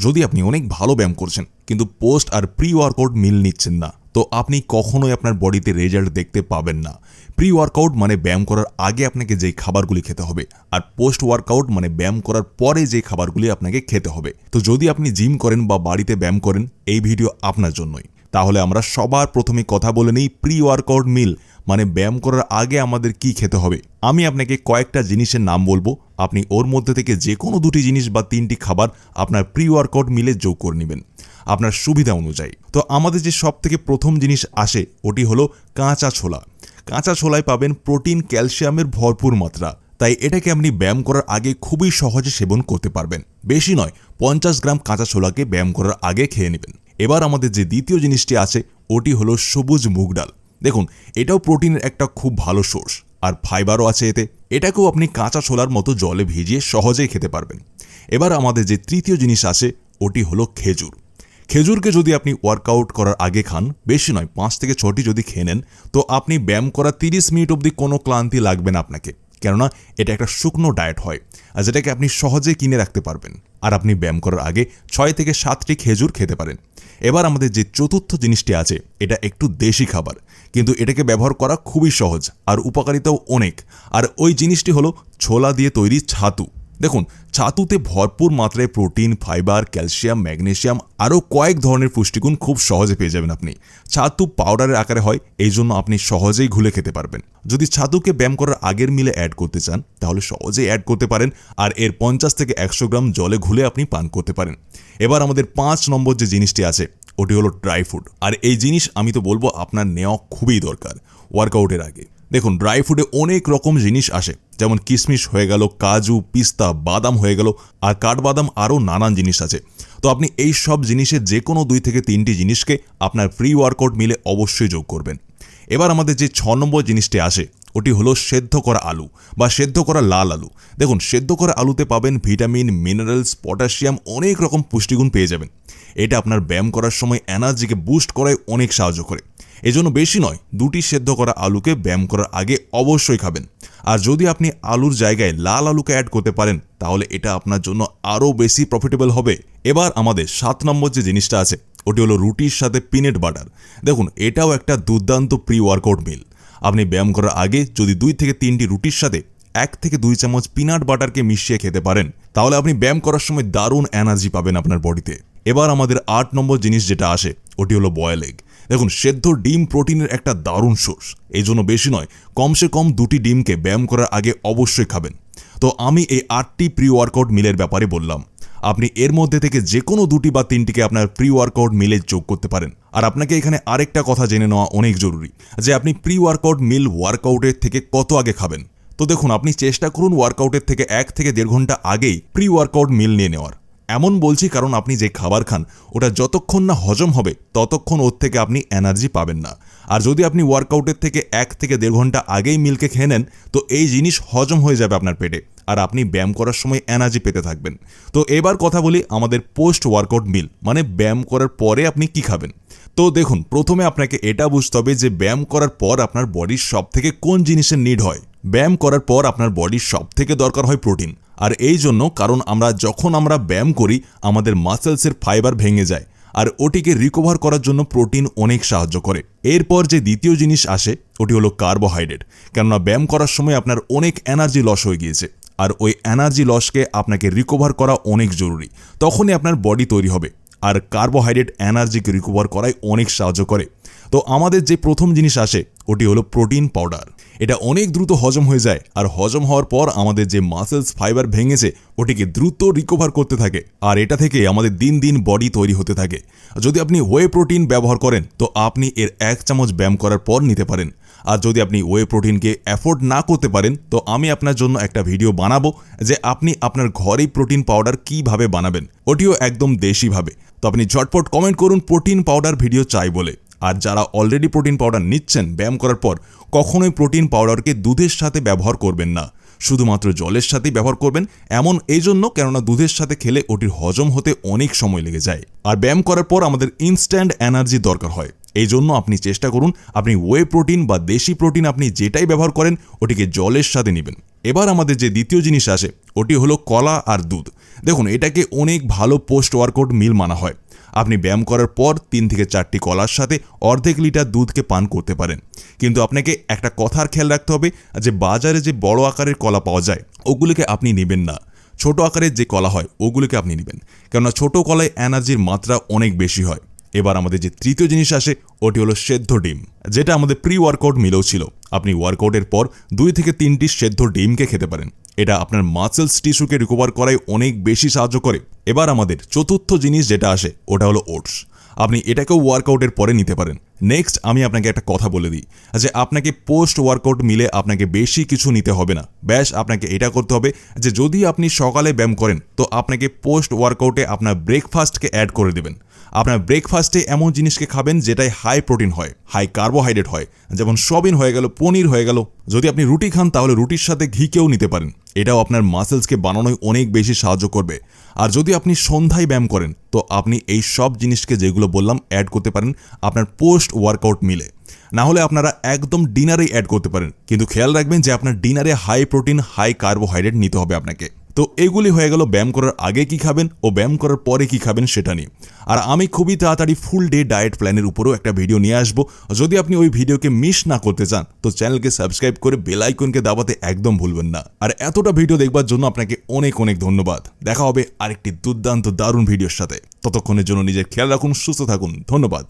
যদি আপনি অনেক ভালো ব্যায়াম করছেন কিন্তু পোস্ট আর প্রি ওয়ার্কআউট মিল নিচ্ছেন না, তো আপনি কখনোই আপনার বডিতে রেজাল্ট দেখতে পাবেন না। প্রি ওয়ার্কআউট মানে ব্যায়াম করার আগে আপনাকে যেই খাবারগুলি খেতে হবে, আর পোস্ট ওয়ার্কআউট মানে ব্যায়াম করার পরে যে খাবারগুলি আপনাকে খেতে হবে। তো যদি আপনি জিম করেন বা বাড়িতে ব্যায়াম করেন, এই ভিডিও আপনার জন্যই। তাহলে আমরা সবার প্রথমে কথা বলে নিই প্রি ওয়ার্কআউট মিল মানে ব্যায়াম করার আগে আমাদের কি খেতে হবে। আমি আপনাকে কয়েকটা জিনিসের নাম বলবো, আপনি ওর মধ্যে থেকে যে কোনো দুটি জিনিস বা তিনটি খাবার আপনার প্রি ওয়ার্কআউট মিলে যোগ করে নেবেন আপনার সুবিধা অনুযায়ী। তো আমাদের যে সব থেকে প্রথম জিনিস আসে ওটি হলো কাঁচা ছোলা। কাঁচা ছোলায় পাবেন প্রোটিন, ক্যালসিয়ামের ভরপুর মাত্রা, তাই এটাকে আপনি ব্যায়াম করার আগে খুবই সহজে সেবন করতে পারবেন। বেশি নয়, 50 গ্রাম কাঁচা ছোলাকে ব্যায়াম করার আগে খেয়ে নেবেন। এবার আমাদের যে দ্বিতীয় জিনিসটি আছে ওটি হলো সবুজ মুগ ডাল। দেখুন, এটাও প্রোটিনের একটা খুব ভালো সোর্স, আর ফাইবারও আছে এতে। এটাকেও আপনি কাঁচা ছোলার মতো জলে ভিজিয়ে সহজেই খেতে পারবেন। এবার আমাদের যে তৃতীয় জিনিস আছে ওটি হলো খেজুর। খেজুরকে যদি আপনি ওয়ার্কআউট করার আগে খান, বেশি নয় 5 থেকে 6টি যদি খেয়ে নেন, তো আপনি ব্যায়াম করা 30 মিনিট অবধি কোনো ক্লান্তি লাগবে না আপনাকে, কেননা এটা একটা শুকনো ডায়েট হয়, আর যেটাকে আপনি সহজে কিনে রাখতে পারবেন। আর আপনি ব্যায়াম করার আগে 6 থেকে 7টি খেজুর খেতে পারেন। এবার আমাদের যে চতুর্থ জিনিসটি আছে এটা একটু দেশি খাবার, কিন্তু এটাকে ব্যবহার করা খুবই সহজ আর উপকারিতাও অনেক। আর ওই জিনিসটি হলো ছোলা দিয়ে তৈরি ছাতু। দেখুন, ছাতুতে ভরপুর মাত্রায় প্রোটিন, ফাইবার, ক্যালসিয়াম, ম্যাগনেসিয়াম আরও কয়েক ধরনের পুষ্টিগুণ খুব সহজে পেয়ে যাবেন আপনি। ছাতু পাউডারের আকারে হয়, এই জন্য আপনি সহজেই ঘুলে খেতে পারবেন। যদি ছাতুকে ব্যায়াম করার আগের মিলে অ্যাড করতে চান তাহলে সহজেই অ্যাড করতে পারেন, আর এর 50 থেকে 100 গ্রাম জলে ঘুলে আপনি পান করতে পারেন। এবার আমাদের 5 নম্বর যে জিনিসটি আছে ওটি হলো ড্রাই ফ্রুট। আর এই জিনিস আমি তো বলবো আপনার নেওয়া খুবই দরকার ওয়ার্কআউটের আগে। দেখুন, ড্রাই ফ্রুটে অনেক রকম জিনিস আসে, যেমন কিশমিশ হয়ে গেল, কাজু, পিস্তা, বাদাম হয়ে গেল, আর কাঠবাদাম, আরও নানান জিনিস আছে। তো আপনি এই সব জিনিসের যে কোনো 2 থেকে 3টি জিনিসকে আপনার প্রি ওয়ার্কআউট মিলে অবশ্যই যোগ করবেন। এবার আমাদের যে 6 নম্বর জিনিসটি আসে ওটি হলো সেদ্ধ করা আলু বা সেদ্ধ করা লাল আলু। দেখুন, সেদ্ধ করা আলুতে পাবেন ভিটামিন, মিনারেলস, পটাশিয়াম, অনেক রকম পুষ্টিগুণ পেয়ে যাবেন। এটা আপনার ব্যায়াম করার সময় এনার্জিকে বুস্ট করায় অনেক সাহায্য করে। এজন্য বেশি নয়, 2টি সেদ্ধ করা আলুকে ব্যায়াম করার আগে অবশ্যই খাবেন। আর যদি আপনি আলুর জায়গায় লাল আলুকে অ্যাড করতে পারেন তাহলে এটা আপনার জন্য আরও বেশি প্রফিটেবল হবে। এবার আমাদের 7 নম্বর যে জিনিসটা আছে ওটি হলো রুটির সাথে পিনাট বাটার। দেখুন, এটাও একটা দুর্দান্ত প্রি ওয়ার্কআউট মিল। আপনি ব্যায়াম করার আগে যদি 2 থেকে 3টি রুটির সাথে 1 থেকে 2 চামচ পিনাট বাটারকে মিশিয়ে খেতে পারেন তাহলে আপনি ব্যায়াম করার সময় দারুণ এনার্জি পাবেন আপনার বডিতে। এবার আমাদের 8 নম্বর জিনিস যেটা আসে ওটি হলো বয়েল এগ। দেখুন, সেদ্ধ ডিম প্রোটিনের একটা দারুণ সোর্স, এই জন্য বেশি নয়, কমসে কম 2টি ডিমকে ব্যায়াম করার আগে অবশ্যই খাবেন। তো আমি এই 8টি প্রি ওয়ার্কআউট মিলের ব্যাপারে বললাম, আপনি এর মধ্যে থেকে যে কোনো 2টি বা 3টিকে আপনার প্রি ওয়ার্কআউট মিলে যোগ করতে পারেন। আর আপনাকে এখানে আরেকটা কথা জেনে নেওয়া অনেক জরুরি যে আপনি প্রি ওয়ার্কআউট মিল ওয়ার্কআউটের থেকে কত আগে খাবেন। তো দেখুন, আপনি চেষ্টা করুন ওয়ার্কআউটের থেকে 1 থেকে 1.5 ঘন্টা আগেই প্রি ওয়ার্কআউট মিল নিয়ে নেওয়ার। এমন বলছি কারণ আপনি যে খাবার খান ওটা যতক্ষণ না হজম হবে ততক্ষণ ওর থেকে আপনি এনার্জি পাবেন না। আর যদি আপনি ওয়ার্কআউটের থেকে 1 থেকে 1.5 ঘন্টা আগেই মিলকে খেয়ে নেন তো এই জিনিস হজম হয়ে যাবে আপনার পেটে, আর আপনি ব্যায়াম করার সময় এনার্জি পেতে থাকবেন। তো এবার কথা বলি আমাদের পোস্ট ওয়ার্কআউট মিল মানে ব্যায়াম করার পরে আপনি কি খাবেন। তো দেখুন, প্রথমে আপনাকে এটা বুঝতে হবে যে ব্যায়াম করার পর আপনার বডির সব থেকে কোন জিনিসের নিড হয়। ব্যায়াম করার পর আপনার বডির সব থেকে দরকার হয় প্রোটিন। আর এই জন্য কারণ যখন আমরা ব্যায়াম করি আমাদের মাসেলসের ফাইবার ভেঙে যায়, আর ওটিকে রিকভার করার জন্য প্রোটিন অনেক সাহায্য করে। এরপর যে দ্বিতীয় জিনিস আসে ওটি হলো কার্বোহাইড্রেট, কেননা ব্যায়াম করার সময় আপনার অনেক এনার্জি লস হয়ে গিয়েছে, আর ওই এনার্জি লসকে আপনাকে রিকভার করা অনেক জরুরি, তখনই আপনার বডি তৈরি হবে। আর কার্বোহাইড্রেট এনার্জিকে রিকভার করায় অনেক সাহায্য করে। তো আমাদের যে প্রথম জিনিস আসে ওটি হলো প্রোটিন পাউডার। এটা অনেক দ্রুত হজম হয়ে যায়, আর হজম হওয়ার পর আমাদের যে মাসেলস ফাইবার ভেঙেছে ওটিকে দ্রুত রিকভার করতে থাকে, আর এটা থেকে আমাদের দিন দিন বডি তৈরি হতে থাকে। যদি আপনি ওয়ে প্রোটিন ব্যবহার করেন তো আপনি এর 1 চামচ ব্যায়াম করার পর নিতে পারেন। আর যদি আপনি ওয়ে প্রোটিনকে অ্যাফোর্ড না করতে পারেন তো আমি আপনার জন্য একটা ভিডিও বানাবো যে আপনি আপনার ঘরেই প্রোটিন পাউডার কিভাবে বানাবেন, ওটিও একদম দেশিভাবে। তো আপনি ঝটপট কমেন্ট করুন প্রোটিন পাউডার ভিডিও চাই বলে। আর যারা অলরেডি প্রোটিন পাউডার নিচ্ছেন ব্যায়াম করার পর, কখনোই প্রোটিন পাউডারকে দুধের সাথে ব্যবহার করবেন না, শুধুমাত্র জলের সাথেই ব্যবহার করবেন। এমন এই জন্য কেননা দুধের সাথে খেলে ওটির হজম হতে অনেক সময় লেগে যায়, আর ব্যায়াম করার পর আমাদের ইনস্ট্যান্ট এনার্জি দরকার হয়। এই জন্য আপনি চেষ্টা করুন আপনি ওয়ে প্রোটিন বা দেশি প্রোটিন আপনি যেটাই ব্যবহার করেন ওটিকে জলের সাথে নেবেন। এবার আমাদের যে দ্বিতীয় জিনিস আসে ওটি হলো কলা আর দুধ। দেখুন, এটাকে অনেক ভালো পোস্ট ওয়ার্কআউট মিল মানা হয়। আপনি ব্যায়াম করার পর 3 থেকে 4টি কলার সাথে অর্ধেক লিটার দুধকে পান করতে পারেন। কিন্তু আপনাকে একটা কথার খেয়াল রাখতে হবে যে বাজারে যে বড় আকারের কলা পাওয়া যায় ওগুলিকে আপনি নেবেন না। ছোট আকারের যে কলা হয় ওগুলিকে আপনি নেবেন, কেননা ছোট কলায় এনার্জির মাত্রা অনেক বেশি হয়। এবার আমাদের যে তৃতীয় জিনিস আসে ওটি হলো সেদ্ধ ডিম, যেটা আমাদের প্রি ওয়ার্কআউট মিলেও ছিল। আপনি ওয়ার্কআউটের পর 2 থেকে 3টি সেদ্ধ ডিমকে খেতে পারেন। এটা আপনার মাসেলস টিস্যুকে রিকভার করায় অনেক বেশি সাহায্য করে। এবার আমাদের চতুর্থ জিনিস যেটা আসে ওটা হলো ওটস। আপনি এটাকেও ওয়ার্কআউটের পরে নিতে পারেন। নেক্সট আমি আপনাকে একটা কথা বলে দিই যে আপনাকে পোস্ট ওয়ার্কআউট মিলে আপনাকে বেশি কিছু নিতে হবে না। ব্যাস আপনাকে এটা করতে হবে যে যদি আপনি সকালে ব্যায়াম করেন তো আপনাকে পোস্ট ওয়ার্কআউটে আপনার ব্রেকফাস্টকে অ্যাড করে দেবেন। আপনার ব্রেকফাস্টে এমন জিনিসকে খাবেন যেটাই হাই প্রোটিন হয়, হাই কার্বোহাইড্রেট হয়, যেমন সয়াবিন হয়ে গেল, পনির হয়ে গেল। যদি আপনি রুটি খান তাহলে রুটির সাথে ঘিকেও নিতে পারেন। এটাও আপনার মাসেলসকে বানানোয় অনেক বেশি সাহায্য করবে। আর যদি আপনি সন্ধ্যায় ব্যায়াম করেন তো আপনি এই সব জিনিসকে যেগুলো বললাম অ্যাড করতে পারেন আপনার পোস্ট ওয়ার্কআউট মিলে। না হলে আপনারা একদম ডিনারেই অ্যাড করতে পারেন, কিন্তু খেয়াল রাখবেন যে আপনার ডিনারে হাই প্রোটিন হাই কার্বোহাইড্রেট নিতে হবে আপনাকে। তো এগুলি হয়ে গেল ব্যায়াম করার আগে কি খাবেন ও ব্যায়াম করার পরে কি খাবেন সেটা নিয়ে। আর আমি খুবই তাড়াতাড়ি ফুল ডে ডায়েট প্ল্যানের উপরেও একটা ভিডিও নিয়ে আসবো। যদি আপনি ওই ভিডিওকে মিস না করতে চান তো চ্যানেলকে সাবস্ক্রাইব করে বেল আইকনকে দাবাতে একদম ভুলবেন না। আর এতটা ভিডিও দেখবার জন্য আপনাকে অনেক অনেক ধন্যবাদ। দেখা হবে আরেকটি দুর্দান্ত দারুণ ভিডিওর সাথে। ততক্ষণের জন্য নিজের খেয়াল রাখুন, সুস্থ থাকুন। ধন্যবাদ।